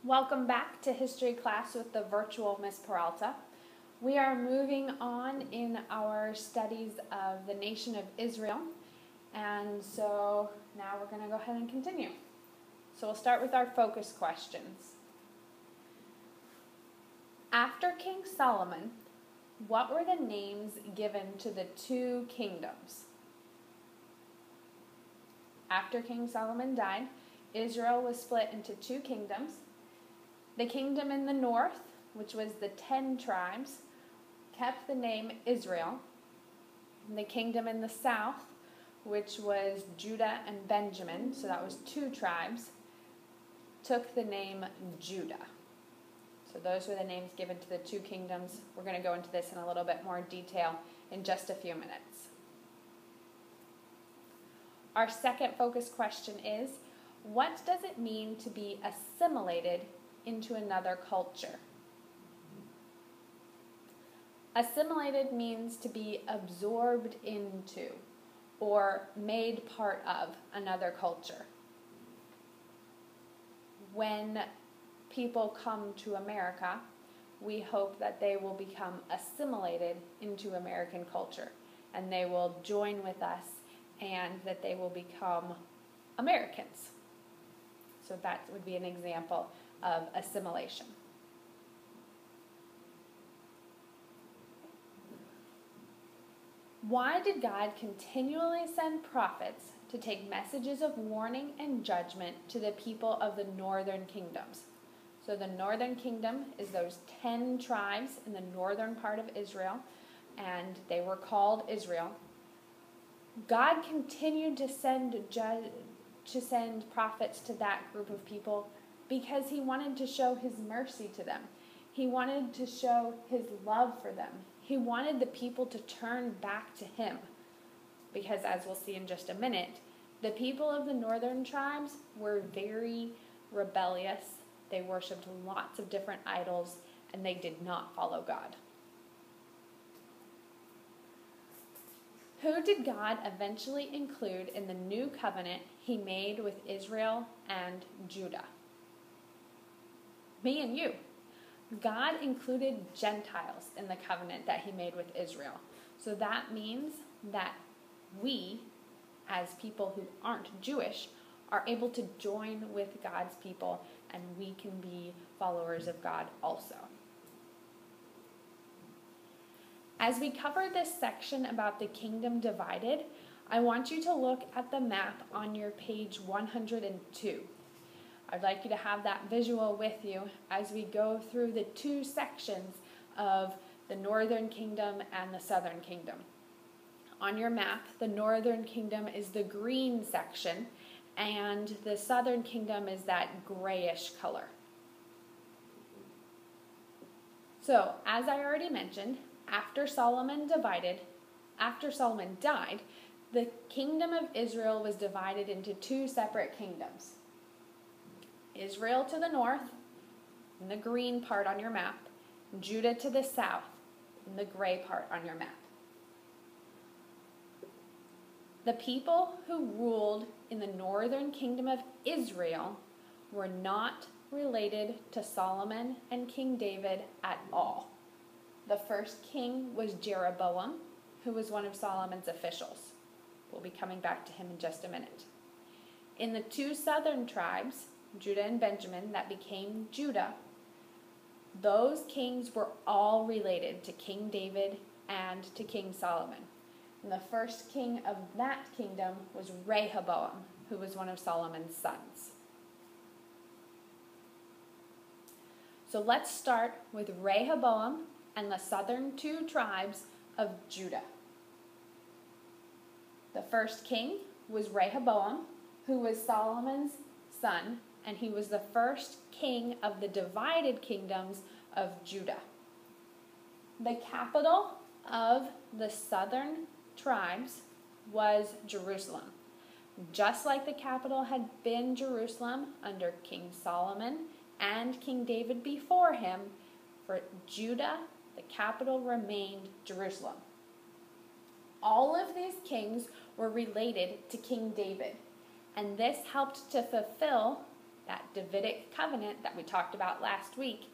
Welcome back to history class with the virtual Miss Peralta. We are moving on in our studies of the nation of Israel, and so now we're going to go ahead and continue. So we'll start with our focus questions. After King Solomon, what were the names given to the two kingdoms? After King Solomon died, Israel was split into two kingdoms. The kingdom in the north, which was the 10 tribes, kept the name Israel. And the kingdom in the south, which was Judah and Benjamin, so that was 2 tribes, took the name Judah. So those were the names given to the two kingdoms. We're going to go into this in a little bit more detail in just a few minutes. Our second focus question is, what does it mean to be assimilated into another culture? Assimilated means to be absorbed into or made part of another culture. When people come to America, we hope that they will become assimilated into American culture and they will join with us and that they will become Americans. So that would be an example of assimilation. Why did God continually send prophets to take messages of warning and judgment to the people of the northern kingdoms? So the northern kingdom is those 10 tribes in the northern part of Israel, and they were called Israel. God continued to send prophets to that group of people because he wanted to show his mercy to them. He wanted to show his love for them. He wanted the people to turn back to him. Because as we'll see in just a minute, the people of the northern tribes were very rebellious. They worshipped lots of different idols, and they did not follow God. Who did God eventually include in the new covenant he made with Israel and Judah? Me and you. God included Gentiles in the covenant that he made with Israel. So that means that we, as people who aren't Jewish, are able to join with God's people, and we can be followers of God also. As we cover this section about the kingdom divided, I want you to look at the map on your page 102. I'd like you to have that visual with you as we go through the two sections of the northern kingdom and the southern kingdom. On your map, the northern kingdom is the green section, and the southern kingdom is that grayish color. So, as I already mentioned, after Solomon died, the kingdom of Israel was divided into 2 separate kingdoms. Israel to the north, in the green part on your map, Judah to the south, in the gray part on your map. The people who ruled in the northern kingdom of Israel were not related to Solomon and King David at all. The first king was Jeroboam, who was one of Solomon's officials. We'll be coming back to him in just a minute. In the 2 southern tribes, Judah and Benjamin, that became Judah, those kings were all related to King David and to King Solomon. And the first king of that kingdom was Rehoboam, who was one of Solomon's sons. So let's start with Rehoboam and the southern 2 tribes of Judah. The first king was Rehoboam, who was Solomon's son, and he was the first king of the divided kingdoms of Judah. The capital of the southern tribes was Jerusalem. Just like the capital had been Jerusalem under King Solomon and King David before him, for Judah, the capital remained Jerusalem. All of these kings were related to King David, and this helped to fulfill that Davidic covenant that we talked about last week.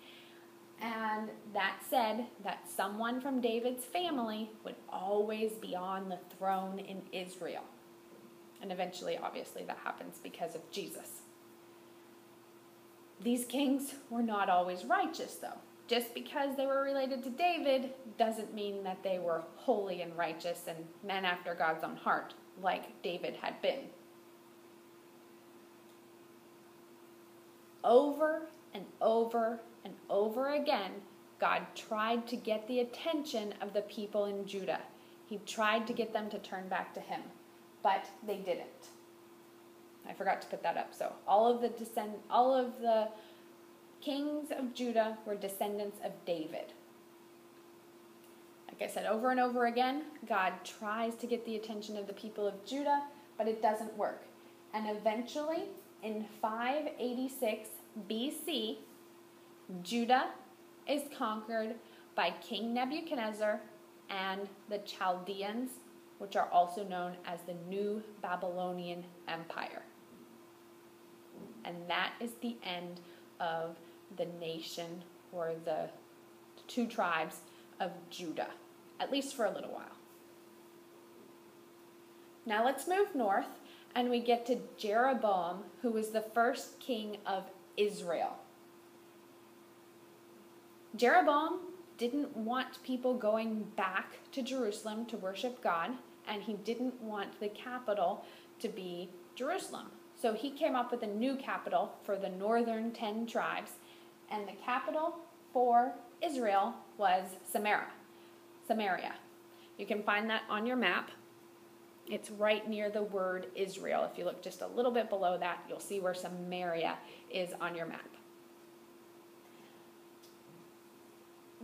And that said that someone from David's family would always be on the throne in Israel. And eventually, obviously, that happens because of Jesus. These kings were not always righteous, though. Just because they were related to David doesn't mean that they were holy and righteous and men after God's own heart, like David had been. Over and over and over again, God tried to get the attention of the people in Judah. He tried to get them to turn back to him, but they didn't. I forgot to put that up. So all of the kings of Judah were descendants of David. Like I said, over and over again, God tries to get the attention of the people of Judah, but it doesn't work. And eventually, in 586 BC, Judah is conquered by King Nebuchadnezzar and the Chaldeans, which are also known as the New Babylonian Empire. And that is the end of the nation, or the two tribes of Judah, at least for a little while. Now let's move north, and we get to Jeroboam, who was the first king of Israel. Jeroboam didn't want people going back to Jerusalem to worship God, and he didn't want the capital to be Jerusalem. So he came up with a new capital for the northern 10 tribes, and the capital for Israel was Samaria. You can find that on your map. It's right near the word Israel. If you look just a little bit below that, you'll see where Samaria is on your map.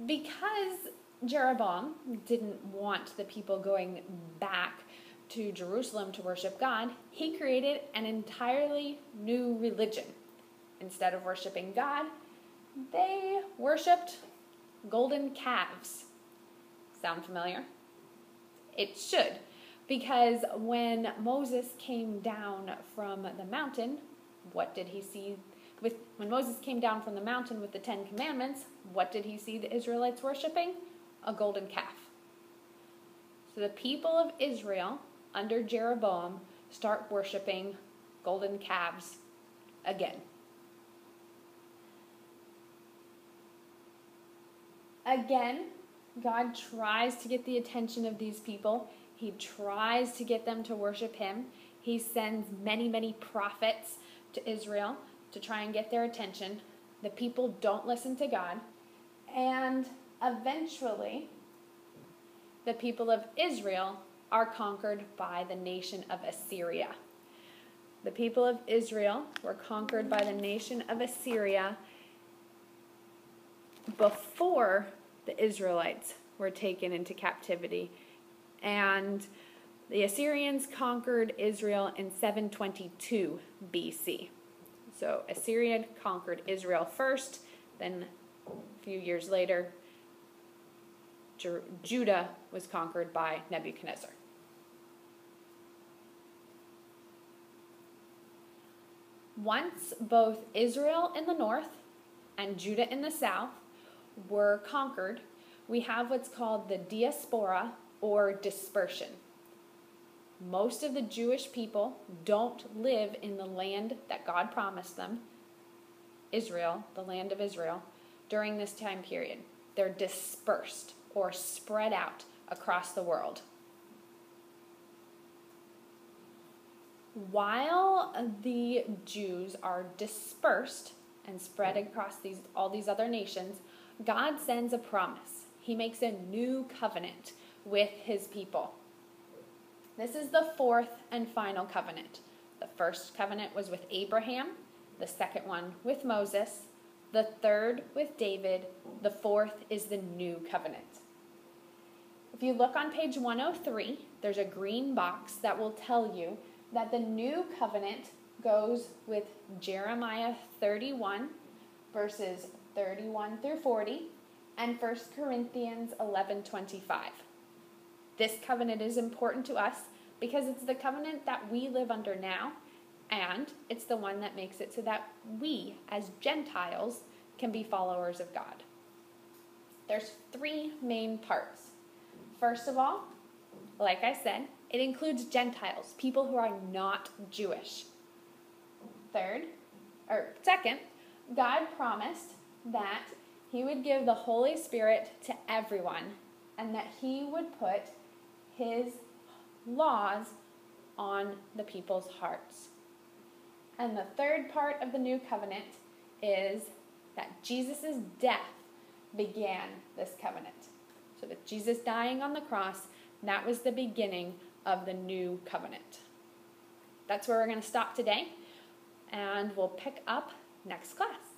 Because Jeroboam didn't want the people going back to Jerusalem to worship God, he created an entirely new religion. Instead of worshiping God, they worshipped golden calves. Sound familiar? It should, because when Moses came down from the mountain, what did he see? When Moses came down from the mountain with the 10 Commandments, what did he see the Israelites worshiping? A golden calf. So the people of Israel, under Jeroboam, start worshiping golden calves again. Again, God tries to get the attention of these people. He tries to get them to worship him. He sends many, many prophets to Israel to try and get their attention. The people don't listen to God. And eventually, the people of Israel are conquered by the nation of Assyria. The people of Israel were conquered by the nation of Assyria before the Israelites were taken into captivity. And the Assyrians conquered Israel in 722 BC. So Assyria conquered Israel first, then a few years later, Judah was conquered by Nebuchadnezzar. Once both Israel in the north and Judah in the south were conquered, we have what's called the diaspora, or dispersion. Most of the Jewish people don't live in the land that God promised them, Israel, the land of Israel, during this time period. They're dispersed or spread out across the world. While the Jews are dispersed and spread across all these other nations, God sends a promise. He makes a new covenant with his people. This is the fourth and final covenant. The first covenant was with Abraham, the second one with Moses, the third with David, the fourth is the new covenant. If you look on page 103, there's a green box that will tell you that the new covenant goes with Jeremiah 31, verses 31 through 40, and 1 Corinthians 11:25. This covenant is important to us because it's the covenant that we live under now, And it's the one that makes it so that we, as Gentiles, can be followers of God. There's 3 main parts. First of all, like I said, it includes Gentiles, people who are not Jewish. Second, God promised that he would give the Holy Spirit to everyone and that he would put his laws on the people's hearts. And the third part of the new covenant is that Jesus' death began this covenant. So with Jesus dying on the cross, that was the beginning of the new covenant. That's where we're going to stop today, and we'll pick up next class.